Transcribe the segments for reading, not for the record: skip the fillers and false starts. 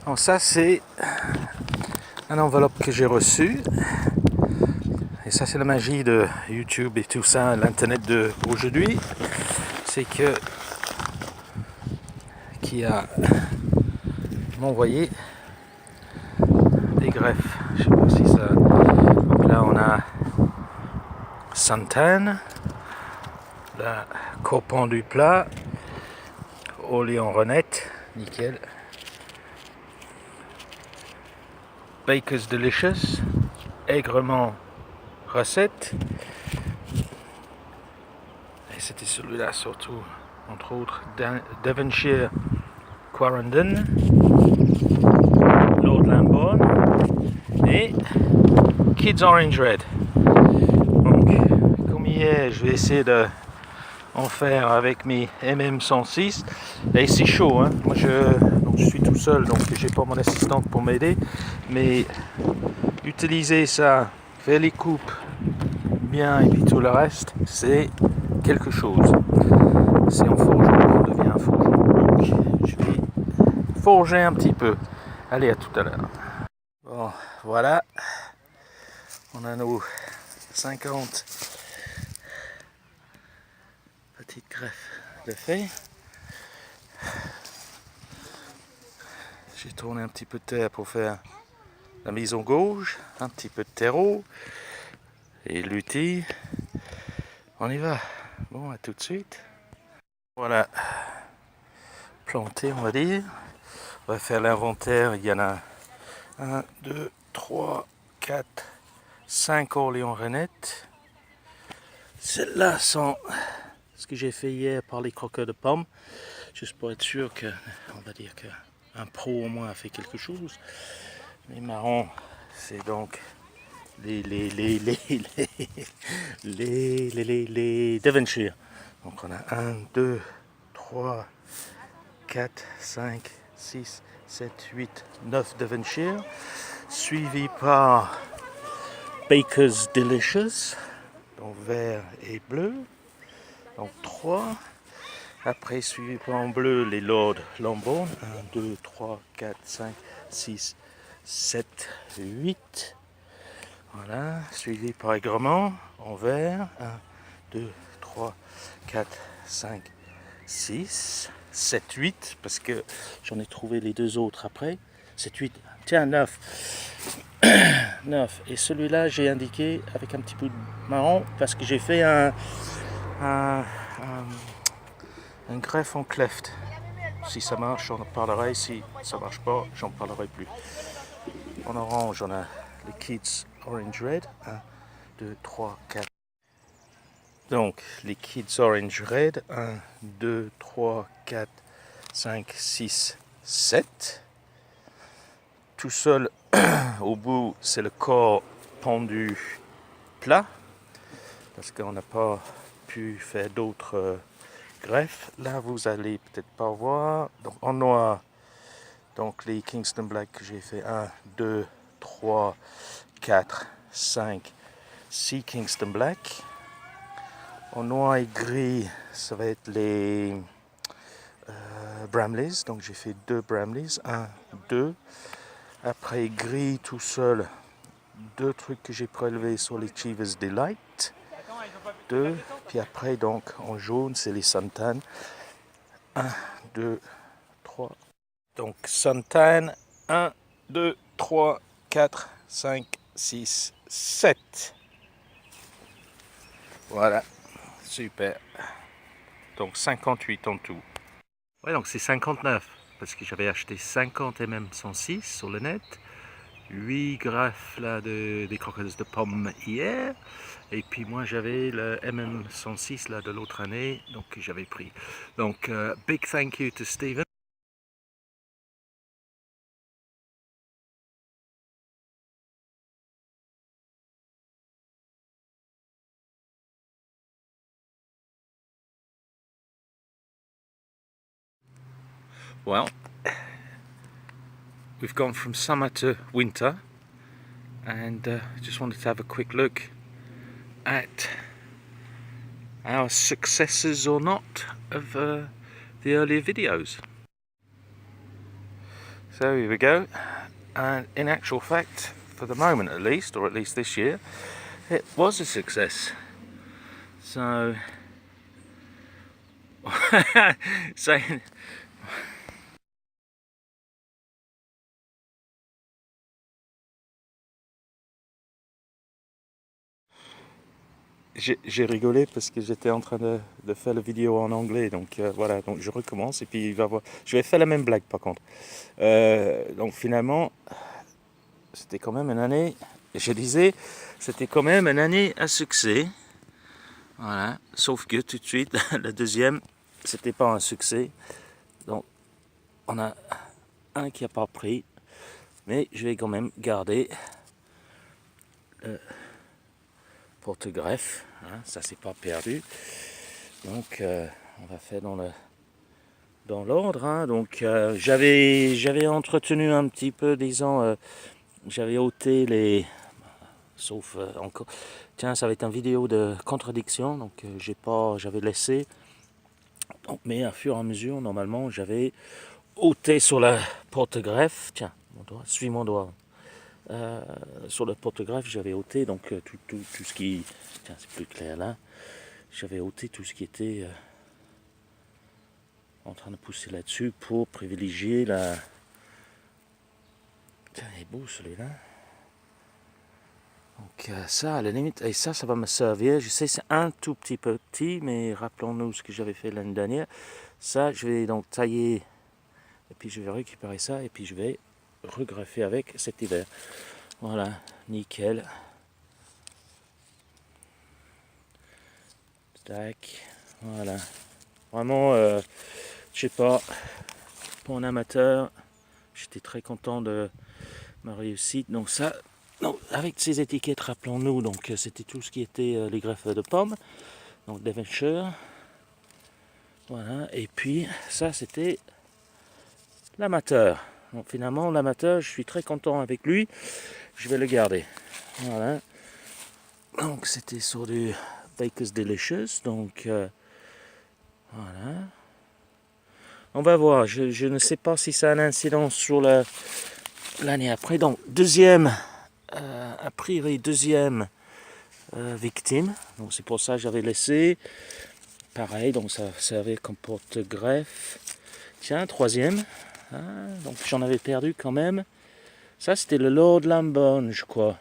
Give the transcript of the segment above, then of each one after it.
Alors ça c'est un enveloppe que j'ai reçu. Et ça c'est la magie de YouTube et tout ça, l'internet d'aujourd'hui. C'est que qui a m'envoyé des greffes. Je sais pas si ça. Donc là on a Santan, la corps pendu plat, au lion renette, nickel. Baker's Delicious, aigrement recette. Et c'était celui-là surtout, entre autres, Devonshire Quarrendon, Lord Lambourne et Kids Orange Red. Donc, comme hier, je vais essayer de en faire avec mes MM106. Et c'est chaud, hein. Moi je suis tout seul, donc j'ai pas mon assistante pour m'aider. Mais utiliser ça, faire les coupes bien et puis tout le reste, c'est quelque chose. C'est en forgeant qu'on devient un forgeron. Donc je vais forger un petit peu. Allez, à tout à l'heure. Bon, voilà. On a nos 50 petites greffes de fait. J'ai tourné un petit peu de terre pour faire la mise en gauche, un petit peu de terreau et l'outil. On y va. Bon, à tout de suite. Voilà, planté on va dire. On va faire l'inventaire. Il y en a 1, 2, 3, 4, 5 orléans renettes. Celles-là sont ce que j'ai fait hier par les croqueurs de pommes. Juste pour être sûr que, on va dire qu'un pro au moins a fait quelque chose. Les marrons, c'est donc les Devonshire. Donc on a 1, 2, 3, 4, 5, 6, 7, 8, 9 Devonshire. Suivi par Baker's Delicious, donc vert et bleu. Donc 3. Après suivi par en bleu les Lord Lambourne. 1, 2, 3, 4, 5, 6, 7, 8. Voilà, suivi par aigrement en vert. 1, 2, 3, 4, 5, 6, 7, 8. Parce que j'en ai trouvé les deux autres après. 7, 8, tiens, 9. 9. Et celui-là, j'ai indiqué avec un petit peu de marron parce que j'ai fait un greffe en cleft. Si ça marche, j'en parlerai. Si ça marche pas, j'en parlerai plus. En orange, on a le Kids Orange Red. 1, 2, 3, 4. Donc, les Kids Orange Red. 1, 2, 3, 4, 5, 6, 7. Tout seul, au bout, c'est le corps pendu plat. Parce qu'on n'a pas pu faire d'autres greffes. Là, vous allez peut-être pas voir. Donc, en noir, donc les Kingston Black que j'ai fait 1, 2, 3, 4, 5, 6 Kingston Black. En noir et gris, ça va être les Bramleys. Donc j'ai fait 2 Bramleys, 1, 2. Après gris tout seul, 2 trucs que j'ai prélevés sur les Chivas Delight. 2. Puis après donc en jaune, c'est les Santan. 1, 2, 3. Donc Santan, 1, 2, 3, 4, 5, 6, 7. Voilà, super. Donc 58 en tout. Ouais, donc c'est 59, parce que j'avais acheté 50 MM106 sur le net, 8 greffes là des croquettes de pommes hier, et puis moi j'avais le MM106 là de l'autre année, donc j'avais pris. Donc big thank you to Stephen. Well, we've gone from summer to winter, and just wanted to have a quick look at our successes or not of the earlier videos. So here we go, and in actual fact, for the moment at least, or at least this year, it was a success. So, saying j'ai rigolé parce que j'étais en train de faire la vidéo en anglais, donc voilà, donc je recommence et puis il va voir. Je vais faire la même blague par contre. Donc finalement, c'était quand même une année, je disais, c'était quand même une année à succès. Voilà, sauf que tout de suite, la deuxième, c'était pas un succès. Donc on a un qui a pas pris, mais je vais quand même garder le porte-greffe, hein, ça c'est pas perdu. Donc on va faire dans l'ordre, hein. Donc j'avais entretenu un petit peu, disons, j'avais ôté les, sauf encore, tiens, ça va être une vidéo de contradiction, donc j'avais laissé, donc, mais à fur et à mesure, normalement, j'avais ôté sur la porte-greffe, tiens, mon doigt, suis mon doigt. Sur le porte-greffe, j'avais ôté donc tout ce qui, tiens, c'est plus clair là, j'avais ôté tout ce qui était en train de pousser là-dessus pour privilégier la... Tiens, il est beau celui-là. Donc ça, à la limite, et ça va me servir. Je sais c'est un tout petit peu petit, mais rappelons-nous ce que j'avais fait l'année dernière. Ça, je vais donc tailler, et puis je vais récupérer ça, et puis je vais regreffer avec cet hiver. Voilà, nickel. Tac, voilà. Vraiment, je sais pas, pour un amateur, j'étais très content de ma réussite. Donc ça, non, avec ces étiquettes, rappelons-nous, donc c'était tout ce qui était les greffes de pommes, donc Devonshire. Voilà, et puis ça c'était l'amateur. Donc finalement l'amateur, je suis très content avec lui, je vais le garder. Voilà. Donc c'était sur du Baker's Delicious, donc voilà. On va voir, je ne sais pas si ça a une incidence sur l'année après. Donc deuxième, a priori deuxième victime, donc c'est pour ça que j'avais laissé. Pareil, donc ça servait comme porte-greffe. Tiens, troisième. Ah, donc j'en avais perdu quand même. Ça, c'était le Lord Lambone, je crois.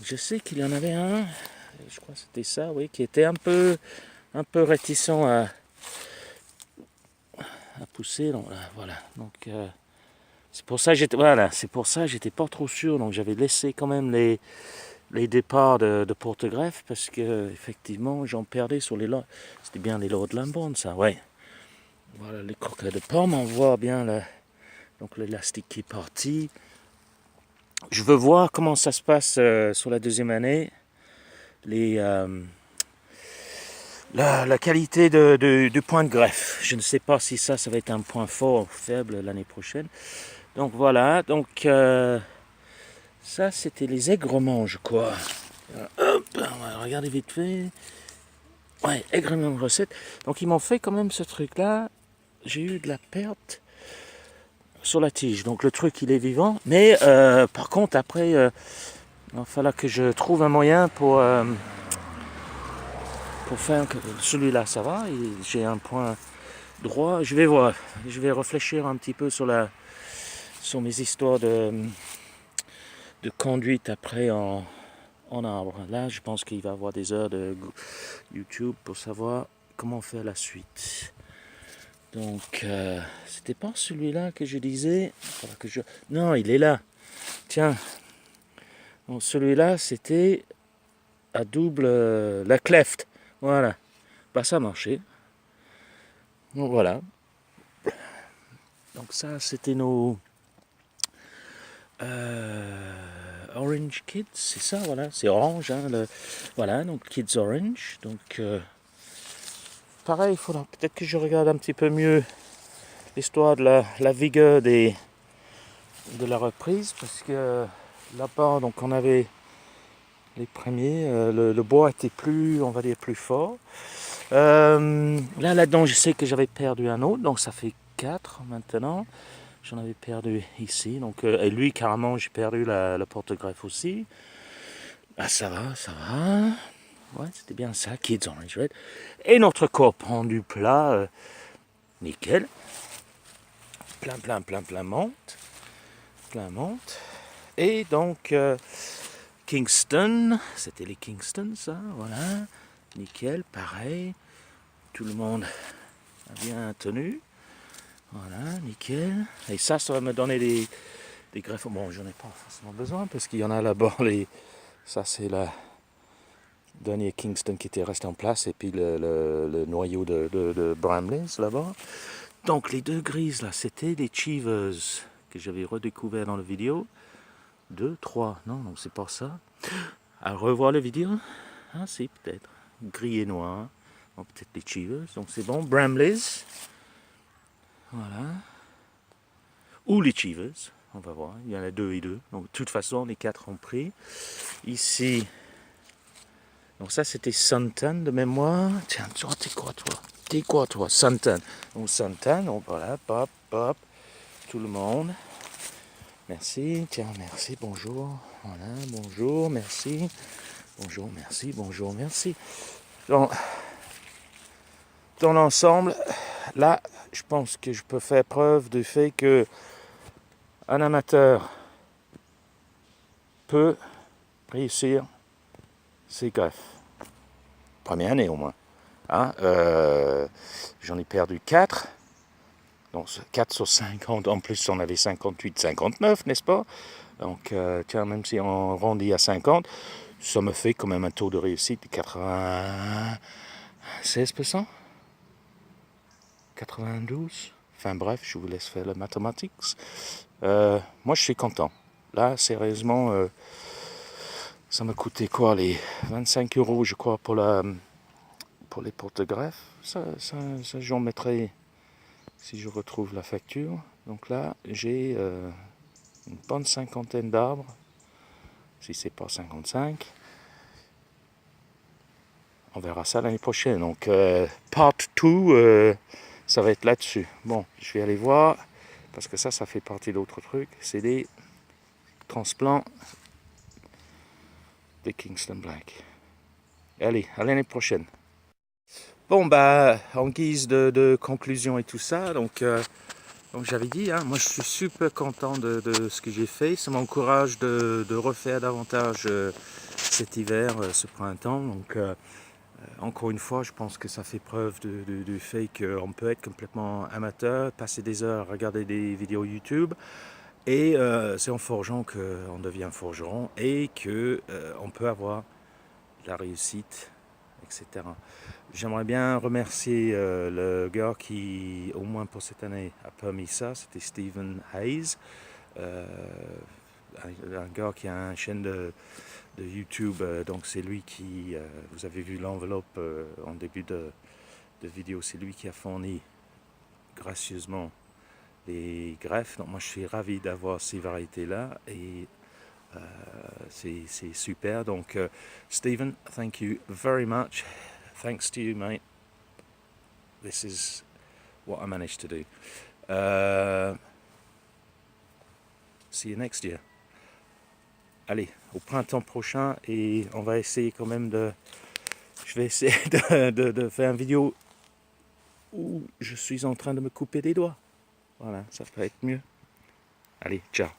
Je sais qu'il y en avait un. Je crois que c'était ça, oui, qui était un peu réticent à pousser. Donc voilà. Donc c'est pour ça que j'étais pas trop sûr. Donc j'avais laissé quand même les départs de porte-greffe parce que effectivement j'en perdais sur les lots. C'était bien les Lord Lambone, ça, ouais. Voilà les croquets de pommes, on voit bien donc l'élastique qui est parti. Je veux voir comment ça se passe sur la deuxième année. La qualité du point de greffe. Je ne sais pas si ça va être un point fort ou faible l'année prochaine. Donc voilà, donc ça c'était les aigrements, je crois. Hop, on va regarder vite fait. Ouais, aigrements de recette. Donc ils m'ont fait quand même ce truc-là. J'ai eu de la perte sur la tige. Donc le truc il est vivant. Mais par contre après, il va falloir que je trouve un moyen pour faire que celui-là ça va. J'ai un point droit. Je vais voir. Je vais réfléchir un petit peu sur mes histoires de conduite après en arbre. Là je pense qu'il va y avoir des heures de YouTube pour savoir comment faire la suite. Donc, c'était pas celui-là que je disais. Non, il est là. Tiens. Donc, celui-là, c'était à double la cleft. Voilà. Bah, ça a marché. Donc, voilà. Donc, ça, c'était nos Orange Kids. C'est ça, voilà. C'est orange. Hein, voilà, donc Kids Orange. Donc, pareil, il faudra peut-être que je regarde un petit peu mieux l'histoire de la vigueur de la reprise, parce que là-bas, donc on avait les premiers, le bois était plus, on va dire, plus fort. Là-dedans, je sais que j'avais perdu un autre, donc ça fait 4 maintenant. j'en avais perdu ici. Donc, et lui, carrément, j'ai perdu la porte-greffe aussi. Ah, ça va, ça va. Ouais, c'était bien ça, Kids Orange Red. Et notre corps pendu plat, nickel. Plein monte. Plein monte. Et donc, Kingston, c'était les Kingston, ça, voilà. Nickel, pareil. Tout le monde a bien tenu. Voilà, nickel. Et ça va me donner des greffes. Bon, j'en ai pas forcément besoin parce qu'il y en a là-bas. Ça, c'est le dernier Kingston qui était resté en place. Et puis le noyau de Bramley's là-bas. Donc, les deux grises là, c'était des Chivas que j'avais redécouvert dans la vidéo. 2, 3, non, donc c'est pas ça. À revoir la vidéo. Ah, si, peut-être. Gris et noir. Donc, peut-être les Chivas. Donc, c'est bon. Bramley's. Voilà. Ou les Chivas, on va voir. Il y en a 2 et 2. Donc, de toute façon, les 4 ont pris. Ici, donc ça, c'était Suntan de mémoire. Tiens, toi, t'es quoi, toi? Suntan. Donc, Suntan, donc voilà, pop, pop. Tout le monde. Merci, tiens, merci, bonjour. Voilà, bonjour, merci. Bonjour, merci, bonjour, merci. Donc, dans l'ensemble, là, je pense que je peux faire preuve du fait que un amateur peut réussir ses greffes. Première année au moins. Hein, j'en ai perdu 4. Donc 4 sur 50, en plus on avait 58, 59, n'est-ce pas? Donc tiens, même si on rendit à 50, ça me fait quand même un taux de réussite de 96%, 92. Enfin bref, je vous laisse faire le mathematics. Moi je suis content. Là, sérieusement, ça m'a coûté quoi, les 25 € je crois pour les porte-greffes. Ça j'en mettrai si je retrouve la facture. Donc là, j'ai une bonne cinquantaine d'arbres, si c'est pas 55. On verra ça l'année prochaine. Donc, part 2, ça va être là-dessus. Bon, je vais aller voir, parce que ça fait partie d'autres trucs. C'est des transplants de Kingston Black. Allez, à l'année prochaine. Bon, bah, en guise de conclusion et tout ça, donc j'avais dit, hein, moi je suis super content de ce que j'ai fait. Ça m'encourage de refaire davantage cet hiver, ce printemps. Donc, encore une fois, je pense que ça fait preuve du fait qu'on peut être complètement amateur, passer des heures à regarder des vidéos YouTube, et c'est en forgeant qu'on devient forgeron et qu'on peut avoir la réussite, etc. J'aimerais bien remercier le gars qui, au moins pour cette année, a permis ça. C'était Stephen Hayes, un gars qui a une chaîne de YouTube. Donc c'est lui qui, vous avez vu l'enveloppe en début de vidéo, c'est lui qui a fourni gracieusement les greffes. Donc moi je suis ravi d'avoir ces variétés-là et c'est super. Donc Stephen, thank you very much. Thanks to you, mate. This is what I managed to do. See you next year. Allez, au printemps prochain, et on va essayer quand même je vais essayer de faire une vidéo où je suis en train de me couper des doigts. Voilà, ça peut être mieux. Allez, ciao.